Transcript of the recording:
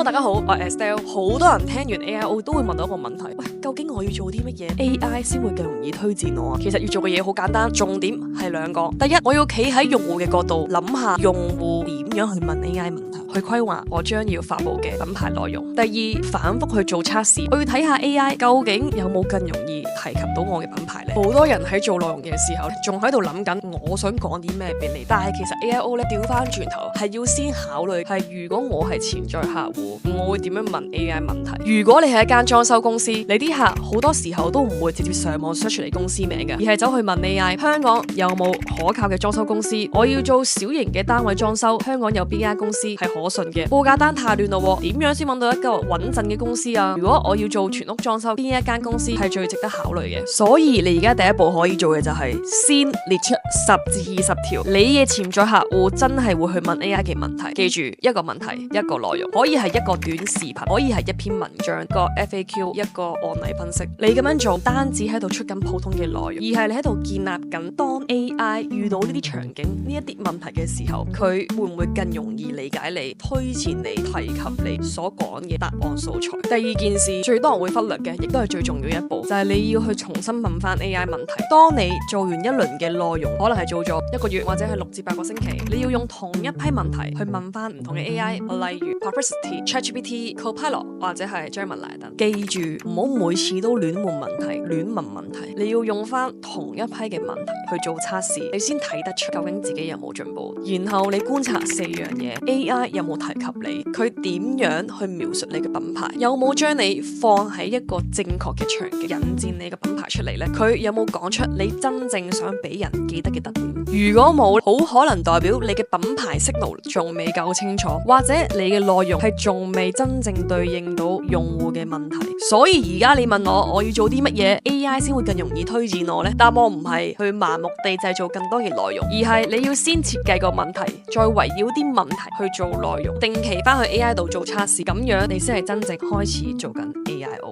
Hello， 大家好，我係 Estelle。好多人聽完 AIO 都會問到一個問題，喂，究竟我要做啲乜嘢 AI 先會更容易推薦我啊？其實要做嘅嘢好簡單，重點係兩個。第一，我要企喺用戶嘅角度諗下用戶點樣去問 AI 問題，去規劃我將要發布嘅品牌內容。第二，反覆去做測試，我要睇下 AI 究竟有冇更容易提及到我嘅品牌呢？好多人喺做內容嘅時候仲喺度諗緊我想講啲咩俾你，但係其實 AIO 咧調翻轉頭係要先考慮係如果我係潛在客戶，我會點樣問 AI 問題？如果你係一間裝修公司，你啲客好多時候都唔會直接上網 search 你公司名嘅，而係走去問 AI 香港有冇可靠嘅裝修公司？我要做小型嘅單位裝修，香港有邊間公司係可信嘅？報價單太亂咯，點樣先揾到一個穩陣嘅公司啊？如果我要做全屋裝修，邊一間公司係最值得考慮嘅？所以你而家第一步可以做嘅就係先列出10至20條你嘅潛在客戶真係會去問 AI 嘅問題。記住，一個問題一個內容，可以係一個短視頻，可以係一篇文章，一個 FAQ， 一個案例分析。你咁樣做，單止喺度出緊普通嘅內容，而係你喺度建立緊當 AI 遇到呢啲場景呢一啲問題嘅時候，佢會唔會更容易理解你、推薦你、提及你所講嘅答案素材？第二件事最多人會忽略嘅，亦都係最重要一步，就係你要去重新問翻 AI 問題。當你做完一輪嘅內容，可能係做咗1個月或者係6至8個星期，你要用同一批問題去問翻唔同嘅 AI，例如 Perplexity、ChatGPT、Copilot 或者係 Gemini 等。記住唔好每次都亂換問題、亂問問題，你要用翻同一批嘅問題去做測試，你先睇得出究竟自己有冇進步。然後你觀察4樣嘢 ，AI 有冇提及你，佢點樣去描述你嘅品牌，有冇將你放喺一個正確嘅場景，引薦你嘅品牌出嚟呢？佢有冇講出你真正想俾人記得嘅特點？如果冇，好可能代表你嘅品牌 signal 仲未夠清楚，或者你嘅內容係仲未真正對應到用戶嘅問題。所以而家你問我要做啲乜嘢 AI 先會更容易推薦我呢？答案唔係去盲目地製造更多嘅內容，而係你要先設計個問題，再圍繞啲問題去做內容，定期翻去 AI 度做測試，咁樣你先係真正開始做緊 AIO。